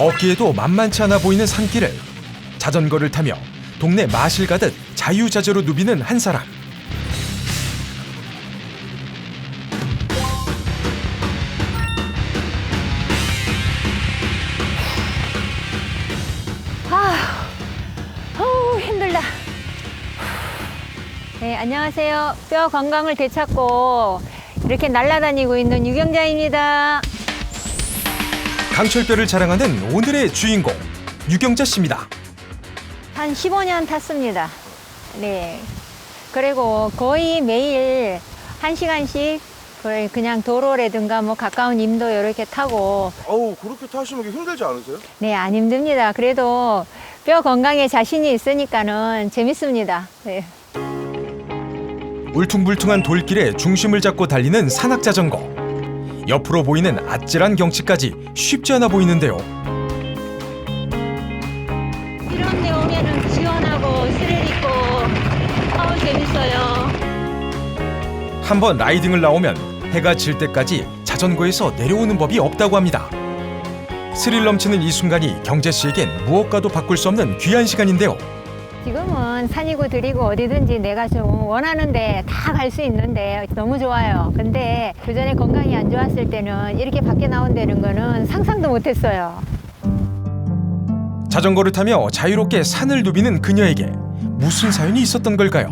걷기에도 만만치 않아 보이는 산길을 자전거를 타며 동네 마실 가듯 자유자재로 누비는 한 사람. 힘들다. 네, 안녕하세요. 뼈 건강을 되찾고 이렇게 날아다니고 있는 유경자입니다. 강철뼈를 자랑하는 오늘의 주인공 유경자 씨입니다. 한 15년 탔습니다. 네. 그리고 거의 매일 1시간씩 그냥 도로라든가 뭐 가까운 임도 이렇게 타고. 아우, 그렇게 타시는 게 힘들지 않으세요? 네, 안 힘듭니다. 그래도 뼈 건강에 자신이 있으니까는 재밌습니다. 네. 울퉁불퉁한 돌길에 중심을 잡고 달리는 산악자전거. 옆으로 보이는 아찔한 경치까지 쉽지 않아 보이는데요. 이런 데 오면은 시원하고 스릴 있고 재밌어요. 한번 라이딩을 나오면 해가 질 때까지 자전거에서 내려오는 법이 없다고 합니다. 스릴 넘치는 이 순간이 경재 씨에겐 무엇과도 바꿀 수 없는 귀한 시간인데요. 지금은 산이고 들이고 어디든지 내가 좀 원하는데 다 갈 수 있는데 너무 좋아요. 근데 그전에 건강이 안 좋았을 때는 이렇게 밖에 나온다는 거는 상상도 못했어요. 자전거를 타며 자유롭게 산을 누비는 그녀에게 무슨 사연이 있었던 걸까요?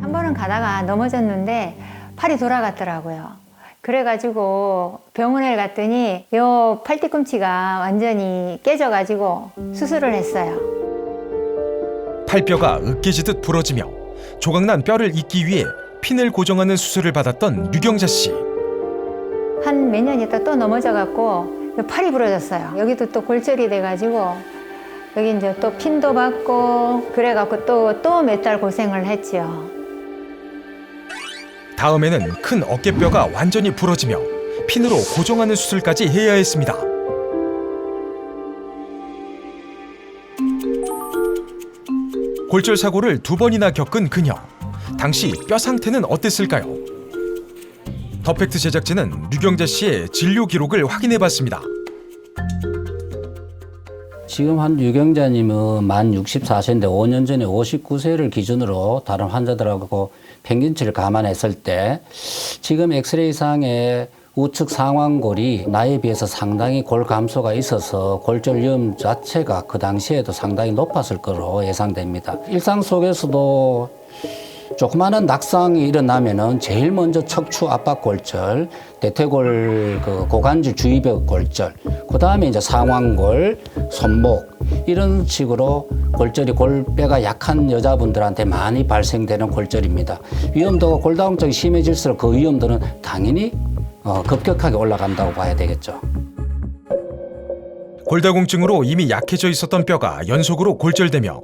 한 번은 가다가 넘어졌는데 팔이 돌아갔더라고요. 그래가지고 병원에 갔더니 요 팔 뒤꿈치가 완전히 깨져가지고 수술을 했어요. 팔뼈가 으깨지듯 부러지며 조각난 뼈를 잇기 위해 핀을 고정하는 수술을 받았던 유경자 씨. 한 몇 년 있다 또 넘어져갖고 팔이 부러졌어요. 여기도 또 골절이 돼가지고 여기 이제 또 핀도 받고 그래갖고 또 몇 달 고생을 했지요. 다음에는 큰 어깨뼈가 완전히 부러지며 핀으로 고정하는 수술까지 해야 했습니다. 골절 사고를 2번이나 겪은 그녀. 당시 뼈 상태는 어땠을까요? 더팩트 제작진은 유경자 씨의 진료 기록을 확인해봤습니다. 지금 한 유경자님은 만 64세인데 5년 전에 59세를 기준으로 다른 환자들하고 평균치를 감안했을 때 지금 엑스레이상의 우측 상완골이 나이에 비해서 상당히 골 감소가 있어서 골절 위험 자체가 그 당시에도 상당히 높았을 거로 예상됩니다. 일상 속에서도 조그마한 낙상이 일어나면은 제일 먼저 척추 압박 골절, 대퇴골 고관절 주위벽 골절, 그 다음에 이제 상완골, 손목 이런 식으로 골절이 골뼈가 약한 여자분들한테 많이 발생되는 골절입니다. 위험도가 골다공증이 심해질수록 그 위험도는 당연히 급격하게 올라간다고 봐야 되겠죠. 골다공증으로 이미 약해져 있었던 뼈가 연속으로 골절되며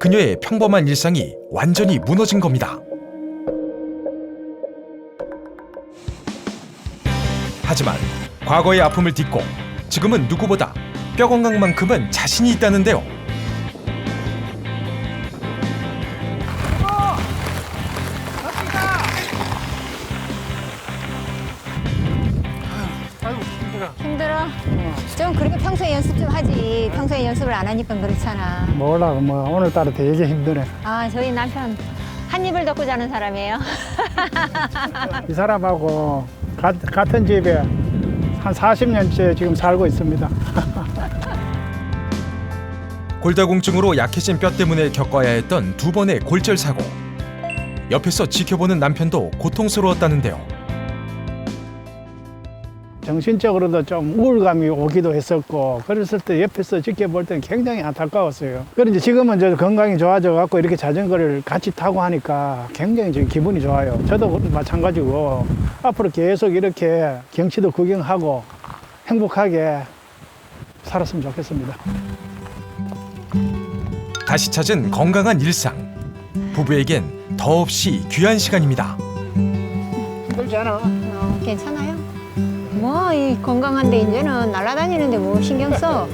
그녀의 평범한 일상이 완전히 무너진 겁니다. 하지만 과거의 아픔을 딛고 지금은 누구보다 뼈 건강만큼은 자신이 있다는데요. 힘들어? 좀 그렇게 평소에 연습 좀 하지. 평소에 연습을 안 하니까 그렇잖아. 몰라, 오늘따라 되게 힘드네. 아, 저희 남편 한 입을 덮고 자는 사람이에요. 이 사람하고 같은 집에 한 40년째 지금 살고 있습니다. 골다공증으로 약해진 뼈 때문에 겪어야 했던 2번의 골절 사고. 옆에서 지켜보는 남편도 고통스러웠다는데요. 정신적으로도 좀 우울감이 오기도 했었고 그랬을 때 옆에서 지켜볼 때는 굉장히 안타까웠어요. 그런데 지금은 저 건강이 좋아져 갖고 이렇게 자전거를 같이 타고 하니까 굉장히 지금 기분이 좋아요. 저도 마찬가지고 앞으로 계속 이렇게 경치도 구경하고 행복하게 살았으면 좋겠습니다. 다시 찾은 건강한 일상. 부부에겐 더없이 귀한 시간입니다. 힘들지 않아? 괜찮아요? 뭐 이 건강한데 이제는 날아다니는데 뭐 신경 써?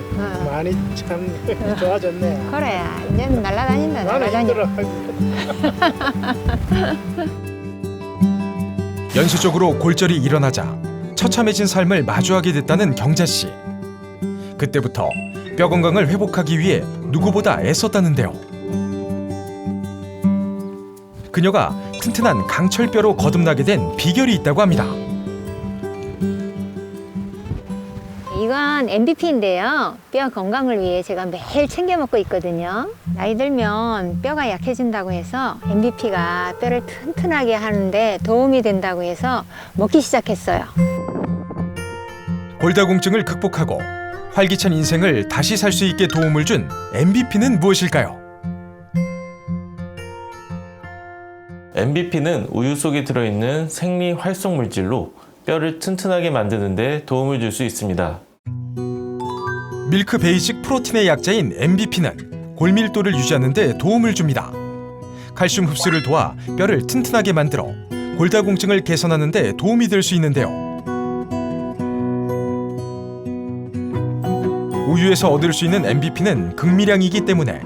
많이 참 좋아졌네. 그래, 이제는 날아다닌다. 나는 날아다니. 힘들어. 연수적으로 골절이 일어나자 처참해진 삶을 마주하게 됐다는 경자 씨. 그때부터 뼈 건강을 회복하기 위해 누구보다 애썼다는데요. 그녀가 튼튼한 강철뼈로 거듭나게 된 비결이 있다고 합니다. 이건 MVP인데요. 뼈 건강을 위해 제가 매일 챙겨 먹고 있거든요. 나이 들면 뼈가 약해진다고 해서 MVP가 뼈를 튼튼하게 하는데 도움이 된다고 해서 먹기 시작했어요. 골다공증을 극복하고 활기찬 인생을 다시 살 수 있게 도움을 준 MVP는 무엇일까요? MVP는 우유 속에 들어있는 생리 활성 물질로 뼈를 튼튼하게 만드는 데 도움을 줄 수 있습니다. 밀크 베이직 프로틴의 약자인 MVP는 골밀도를 유지하는 데 도움을 줍니다. 칼슘 흡수를 도와 뼈를 튼튼하게 만들어 골다공증을 개선하는 데 도움이 될 수 있는데요. 우유에서 얻을 수 있는 MVP는 극미량이기 때문에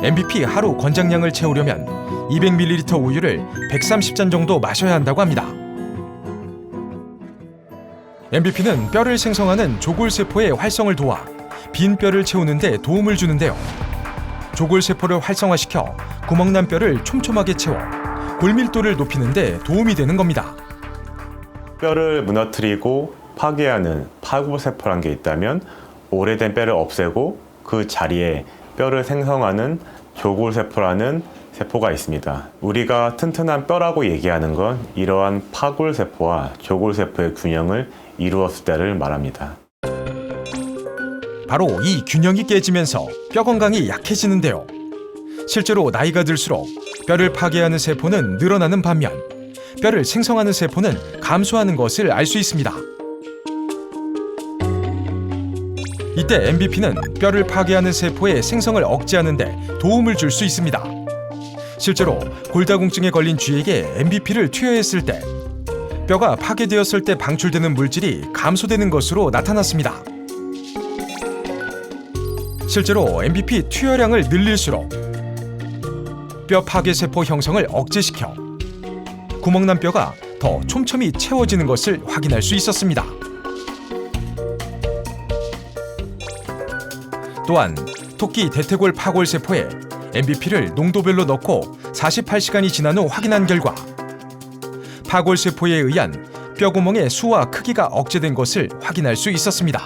MVP 하루 권장량을 채우려면 200ml 우유를 130잔 정도 마셔야 한다고 합니다. MVP는 뼈를 생성하는 조골세포의 활성을 도와 빈 뼈를 채우는 데 도움을 주는데요. 조골세포를 활성화시켜 구멍난 뼈를 촘촘하게 채워 골밀도를 높이는 데 도움이 되는 겁니다. 뼈를 무너뜨리고 파괴하는 파골세포란 게 있다면 오래된 뼈를 없애고 그 자리에 뼈를 생성하는 조골세포라는 세포가 있습니다. 우리가 튼튼한 뼈라고 얘기하는 건 이러한 파골세포와 조골세포의 균형을 이루었을 때를 말합니다. 바로 이 균형이 깨지면서 뼈 건강이 약해지는데요. 실제로 나이가 들수록 뼈를 파괴하는 세포는 늘어나는 반면 뼈를 생성하는 세포는 감소하는 것을 알 수 있습니다. 이때 MVP는 뼈를 파괴하는 세포의 생성을 억제하는 데 도움을 줄 수 있습니다. 실제로 골다공증에 걸린 쥐에게 MVP를 투여했을 때 뼈가 파괴되었을 때 방출되는 물질이 감소되는 것으로 나타났습니다. 실제로 MVP 투여량을 늘릴수록 뼈 파괴 세포 형성을 억제시켜 구멍난 뼈가 더 촘촘히 채워지는 것을 확인할 수 있었습니다. 또한 토끼 대퇴골 파골 세포에 MVP를 농도별로 넣고 48시간이 지난 후 확인한 결과 파골 세포에 의한 뼈구멍의 수와 크기가 억제된 것을 확인할 수 있었습니다.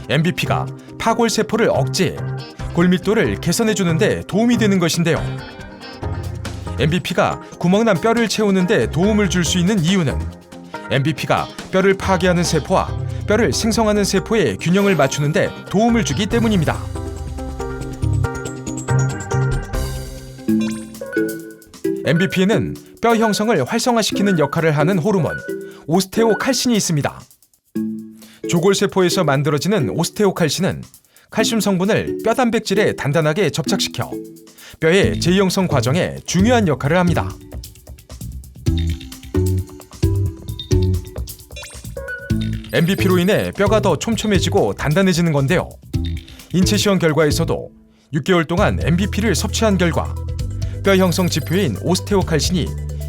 MVP가 파골 세포를 억제해 골밀도를 개선해 주는 데 도움이 되는 것인데요. MVP가 구멍난 뼈를 채우는 데 도움을 줄 수 있는 이유는 MVP가 뼈를 파괴하는 세포와 뼈를 생성하는 세포의 균형을 맞추는 데 도움을 주기 때문입니다. MVP에는 뼈 형성을 활성화시키는 역할을 하는 호르몬 오스테오칼신이 있습니다. 조골세포에서 만들어지는 오스테오칼신은 칼슘 성분을 뼈 단백질에 단단하게 접착시켜 뼈의 재형성 과정에 중요한 역할을 합니다. MVP로 인해 뼈가 더 촘촘해지고 단단해지는 건데요. 인체 시험 결과에서도 6개월 동안 MVP를 섭취한 결과 뼈 형성 지표인 오스테오칼신이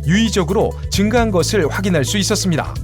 유의적으로 증가한 것을 확인할 수 있었습니다.